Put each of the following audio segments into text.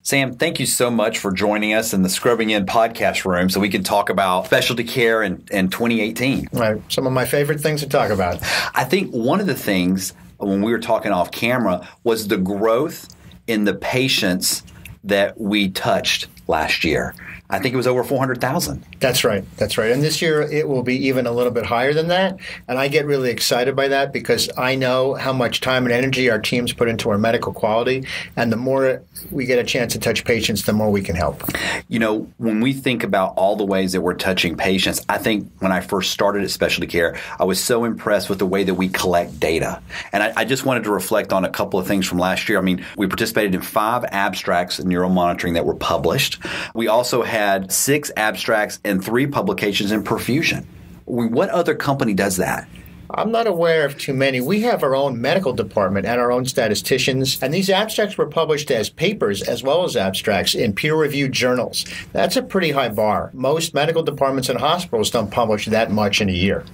Sam, thank you so much for joining us in the Scrubbing In podcast room so we can talk about specialty care in 2018. Right. Some of my favorite things to talk about. I think one of the things when we were talking off camera was the growth in the patients that we touched last year. I think it was over 400,000. That's right. That's right. And this year it will be even a little bit higher than that. And I get really excited by that because I know how much time and energy our teams put into our medical quality. And the more we get a chance to touch patients, the more we can help. You know, when we think about all the ways that we're touching patients, I think when I first started at Specialty Care, I was so impressed with the way that we collect data. And I just wanted to reflect on a couple of things from last year. I mean, we participated in 5 abstracts in neuromonitoring that were published. We also had 6 abstracts and 3 publications in perfusion. What other company does that? I'm not aware of too many. We have our own medical department and our own statisticians, and these abstracts were published as papers as well as abstracts in peer-reviewed journals. That's a pretty high bar. Most medical departments and hospitals don't publish that much in a year.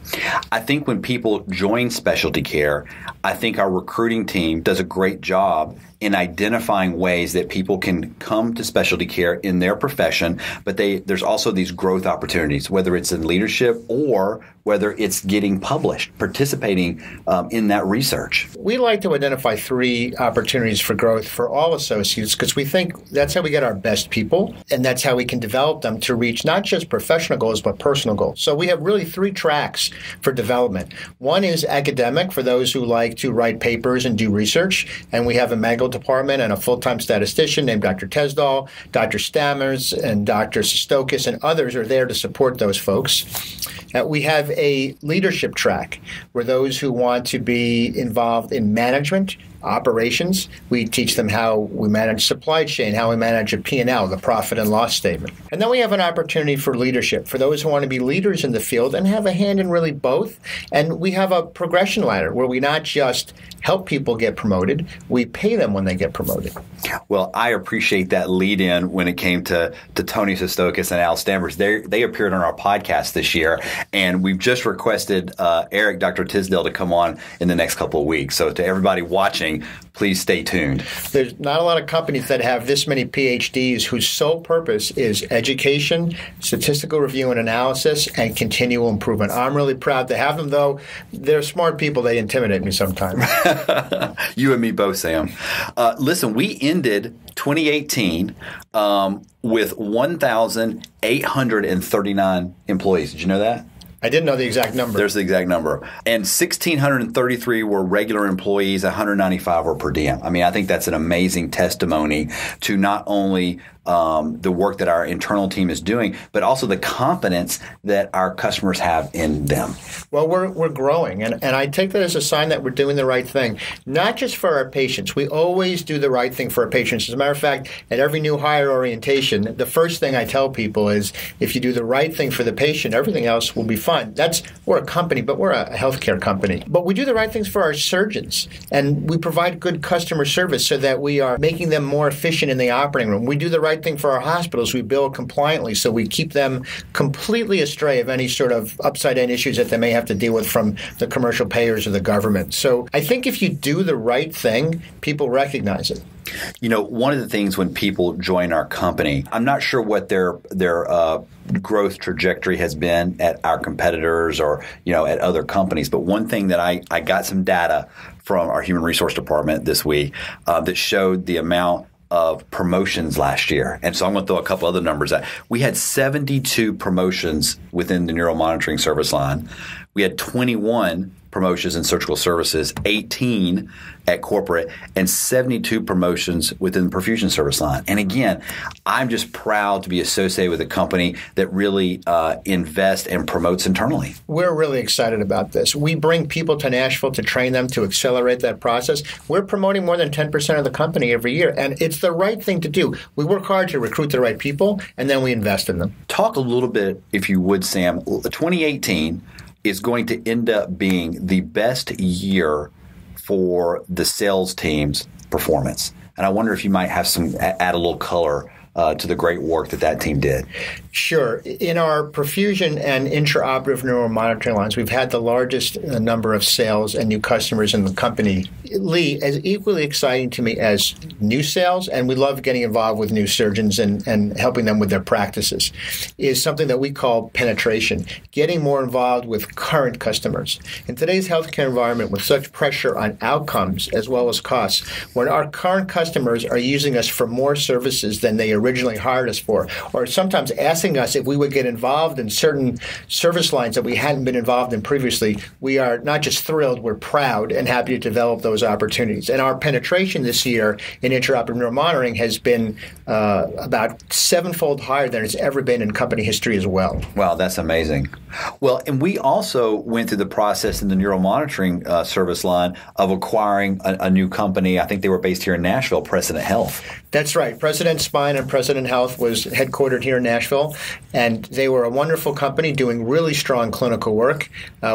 I think when people join specialty care, I think our recruiting team does a great job in identifying ways that people can come to specialty care in their profession, but there's also these growth opportunities, whether it's in leadership or whether it's getting published, participating in that research. We like to identify 3 opportunities for growth for all associates because we think that's how we get our best people, and that's how we can develop them to reach not just professional goals, but personal goals. So we have really 3 tracks for development. One is academic for those who like to write papers and do research, and we have a medical department and a full-time statistician named Dr. Tesdall, Dr. Stammers, and Dr. Sestokis, and others are there to support those folks. We have a leadership track where those who want to be involved in management, operations, we teach them how we manage supply chain, how we manage a P&L, the profit and loss statement. And then we have an opportunity for leadership, for those who want to be leaders in the field and have a hand in really both. And we have a progression ladder where we not just help people get promoted, we pay them when they get promoted. Well, I appreciate that lead in when it came to Tony Sestokis and Al Stammers. They appeared on our podcast this year, and we've just requested Eric, Dr. Tisdale, to come on in the next couple of weeks. So to everybody watching, please stay tuned. There's not a lot of companies that have this many PhDs whose sole purpose is education, statistical review and analysis, and continual improvement. I'm really proud to have them, though. They're smart people. They intimidate me sometimes. You and me both, Sam. Listen, we ended 2018 with 1,839 employees. Did you know that? I didn't know the exact number. There's the exact number. And 1,633 were regular employees, 195 were per diem. I mean, I think that's an amazing testimony to not only the work that our internal team is doing, but also the confidence that our customers have in them. Well, we're growing, and I take that as a sign that we're doing the right thing, not just for our patients. We always do the right thing for our patients. As a matter of fact, at every new hire orientation, the first thing I tell people is if you do the right thing for the patient, everything else will be fine. We're a company, but we're a healthcare company. But we do the right things for our surgeons, and we provide good customer service so that we are making them more efficient in the operating room. We do the right thing for our hospitals. We bill compliantly, so we keep them completely astray of any sort of upside-down issues that they may have to deal with from the commercial payers or the government. So I think if you do the right thing, people recognize it. You know, one of the things when people join our company, I'm not sure what their growth trajectory has been at our competitors or, at other companies. But one thing that I got some data from our human resource department this week that showed the amount of promotions last year. And so I'm going to throw a couple other numbers out. We had 72 promotions within the neuromonitoring service line. We had 21 promotions in surgical services, 18 at corporate, and 72 promotions within the perfusion service line. And again, I'm just proud to be associated with a company that really invests and promotes internally. We're really excited about this. We bring people to Nashville to train them to accelerate that process. We're promoting more than 10% of the company every year, and it's the right thing to do. We work hard to recruit the right people, and then we invest in them. Talk a little bit, if you would, Sam. 2018 is going to end up being the best year for the sales team's performance. And I wonder if you might have add a little color to the great work that team did. Sure. In our perfusion and intraoperative neuromonitoring lines, we've had the largest number of sales and new customers in the company. Lee, is equally exciting to me as new sales, and we love getting involved with new surgeons and helping them with their practices, is something that we call penetration, getting more involved with current customers. In today's healthcare environment, with such pressure on outcomes as well as costs, when our current customers are using us for more services than they originally hired us for, or sometimes asking us if we would get involved in certain service lines that we hadn't been involved in previously, we are not just thrilled, we're proud and happy to develop those opportunities. And our penetration this year in intraoperative neuromonitoring has been about sevenfold higher than it's ever been in company history as well. Wow, that's amazing. Well, and we also went through the process in the neuromonitoring service line of acquiring a new company. I think they were based here in Nashville, Precedent Health. That's right. Precedent Spine and Precedent Health was headquartered here in Nashville, and they were a wonderful company doing really strong clinical work.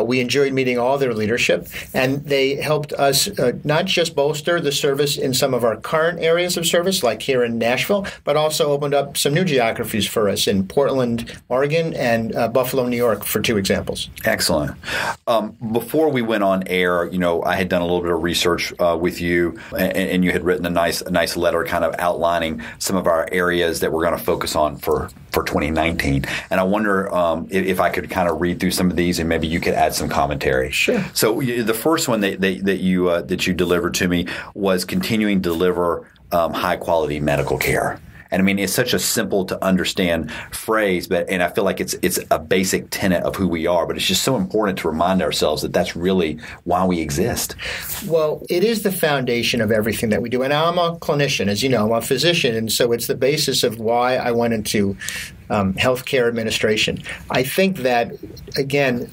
We enjoyed meeting all their leadership, and they helped us not just bolster the service in some of our current areas of service, like here in Nashville, but also opened up some new geographies for us in Portland, Oregon, and Buffalo, New York, for two examples. Excellent. Before we went on air, I had done a little bit of research with you, and you had written a nice letter kind of outlining some of our areas that we're going to focus on for 2019. And I wonder if I could kind of read through some of these and maybe you could add some commentary. Sure. So the first one that you delivered to me was continuing to deliver high quality medical care. And I mean, it's such a simple to understand phrase, and I feel like it's a basic tenet of who we are, but it's just so important to remind ourselves that that's really why we exist. Well, it is the foundation of everything that we do. And I'm a clinician, as you know, I'm a physician, and so it's the basis of why I went into healthcare administration. I think that, again,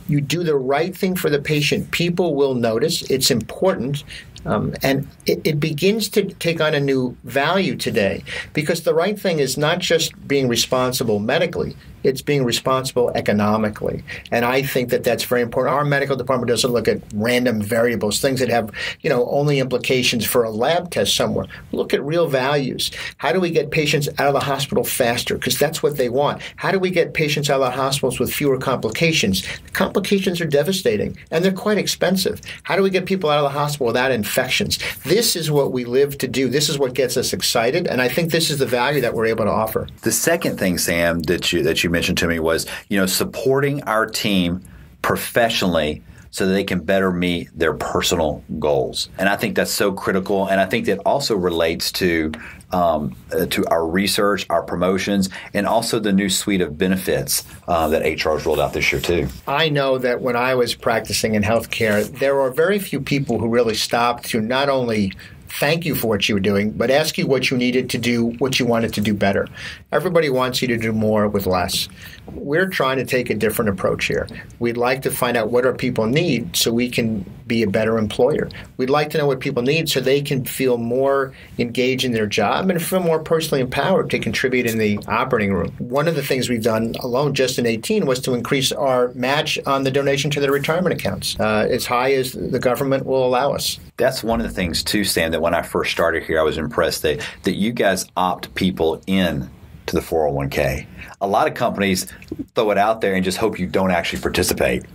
you do the right thing for the patient, people will notice. It's important. And it begins to take on a new value today, because the right thing is not just being responsible medically, it's being responsible economically. And I think that that's very important. Our medical department doesn't look at random variables, things that have, only implications for a lab test somewhere. Look at real values. How do we get patients out of the hospital faster? Because that's what they want. How do we get patients out of the hospitals with fewer complications? The complications are devastating, and they're quite expensive. How do we get people out of the hospital without infections? This is what we live to do. This is what gets us excited, and I think this is the value that we're able to offer. The second thing, Sam, that you mentioned to me was, supporting our team professionally so that they can better meet their personal goals. And I think that's so critical. And I think that also relates to our research, our promotions, and also the new suite of benefits that HR has rolled out this year too. I know that when I was practicing in healthcare, there were very few people who really stopped to not only thank you for what you were doing, but ask you what you needed to do, what you wanted to do better. Everybody wants you to do more with less. We're trying to take a different approach here. We'd like to find out what our people need so we can be a better employer. We'd like to know what people need so they can feel more engaged in their job and feel more personally empowered to contribute in the operating room. One of the things we've done alone just in 2018 was to increase our match on the donation to their retirement accounts as high as the government will allow us. That's one of the things too, Sam, that when I first started here, I was impressed that you guys opt people in to the 401k. A lot of companies throw it out there and just hope you don't actually participate.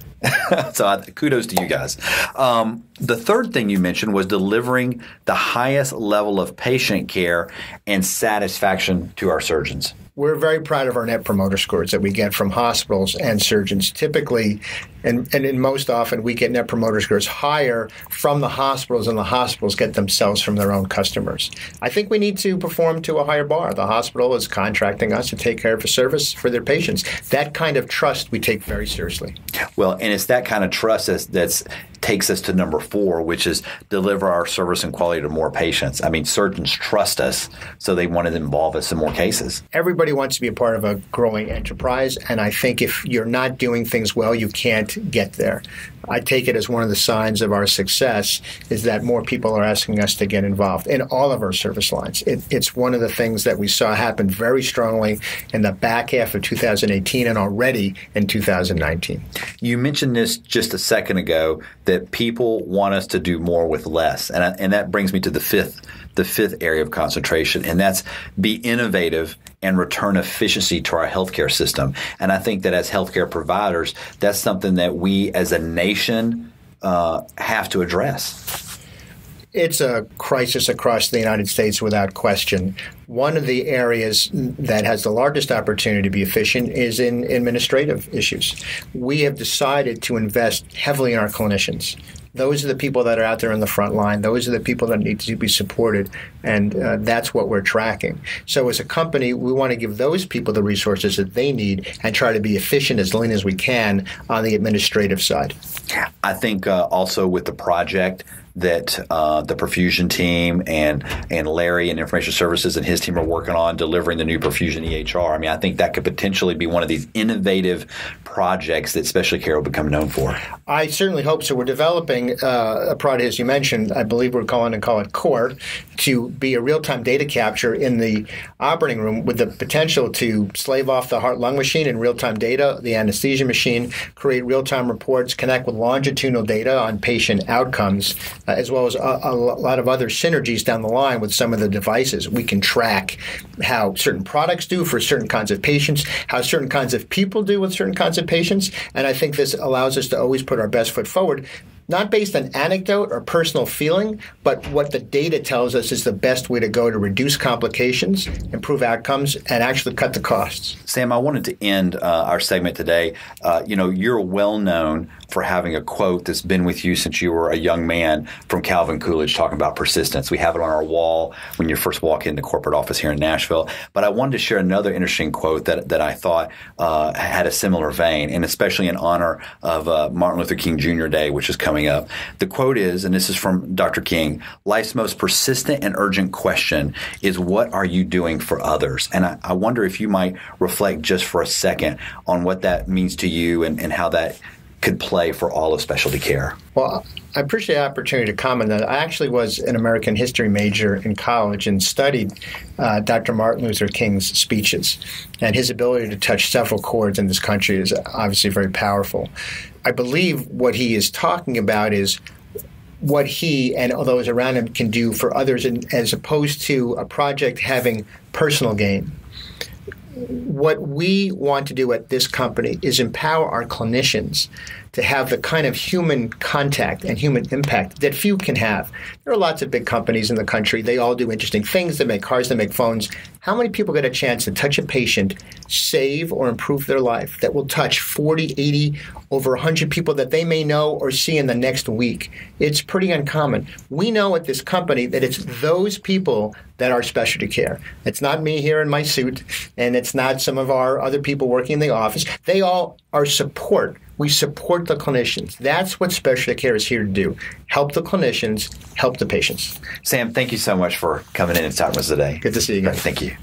So kudos to you guys. The third thing you mentioned was delivering the highest level of patient care and satisfaction to our surgeons. We're very proud of our net promoter scores that we get from hospitals and surgeons. Typically, and most often, we get net promoter scores higher from the hospitals, and the hospitals get themselves from their own customers. I think we need to perform to a higher bar. The hospital is contracting us to take care of a service for their patients. That kind of trust we take very seriously. Well, and it's that kind of trust that's takes us to number 4, which is deliver our service and quality to more patients. I mean, surgeons trust us, so they want to involve us in more cases. Everybody wants to be a part of a growing enterprise, and I think if you're not doing things well, you can't get there. I take it as one of the signs of our success is that more people are asking us to get involved in all of our service lines. It's one of the things that we saw happen very strongly in the back half of 2018 and already in 2019. You mentioned this just a second ago, that that people want us to do more with less, and that brings me to the fifth area of concentration, and that's be innovative and return efficiency to our healthcare system. And I think that as healthcare providers, that's something that we as a nation have to address. It's a crisis across the United States without question. One of the areas that has the largest opportunity to be efficient is in administrative issues. We have decided to invest heavily in our clinicians. Those are the people that are out there on the front line. Those are the people that need to be supported, and that's what we're tracking. So as a company, we want to give those people the resources that they need and try to be efficient, as lean as we can on the administrative side. I think also with the project that the perfusion team and Larry and Information Services and his team are working on delivering the new perfusion EHR. I mean, I think that could potentially be one of these innovative projects that SpecialtyCare will become known for. I certainly hope so. We're developing a product, as you mentioned. I believe we're calling it Core, to be a real-time data capture in the operating room with the potential to slave off the heart-lung machine in real-time data, the anesthesia machine, create real-time reports, connect with longitudinal data on patient outcomes, as well as a lot of other synergies down the line with some of the devices. We can track how certain products do for certain kinds of patients, how certain kinds of people do with certain kinds of patients, and I think this allows us to always put our best foot forward, not based on anecdote or personal feeling, but what the data tells us is the best way to go to reduce complications, improve outcomes, and actually cut the costs. Sam, I wanted to end our segment today. You're well known for having a quote that's been with you since you were a young man from Calvin Coolidge talking about persistence. We have it on our wall when you first walk into corporate office here in Nashville. But I wanted to share another interesting quote that I thought had a similar vein, and especially in honor of Martin Luther King Jr. Day, which is coming up. The quote is, and this is from Dr. King, life's most persistent and urgent question is, what are you doing for others? And I wonder if you might reflect just for a second on what that means to you and how that could play for all of specialty care. Well, I appreciate the opportunity to comment that I actually was an American history major in college and studied Dr. Martin Luther King's speeches. And his ability to touch several chords in this country is obviously very powerful. I believe what he is talking about is what he and those around him can do for others, as opposed to a project having personal gain. What we want to do at this company is empower our clinicians to have the kind of human contact and human impact that few can have. There are lots of big companies in the country. They all do interesting things. They make cars, they make phones. How many people get a chance to touch a patient, save or improve their life that will touch 40, 80, over 100 people that they may know or see in the next week? It's pretty uncommon. We know at this company that it's those people that are specialty care. It's not me here in my suit, and it's not some of our other people working in the office. They all are support. We support the clinicians. That's what specialty care is here to do. Help the clinicians, help the patients. Sam, thank you so much for coming in and talking with us today. Good to see you again. Thank you.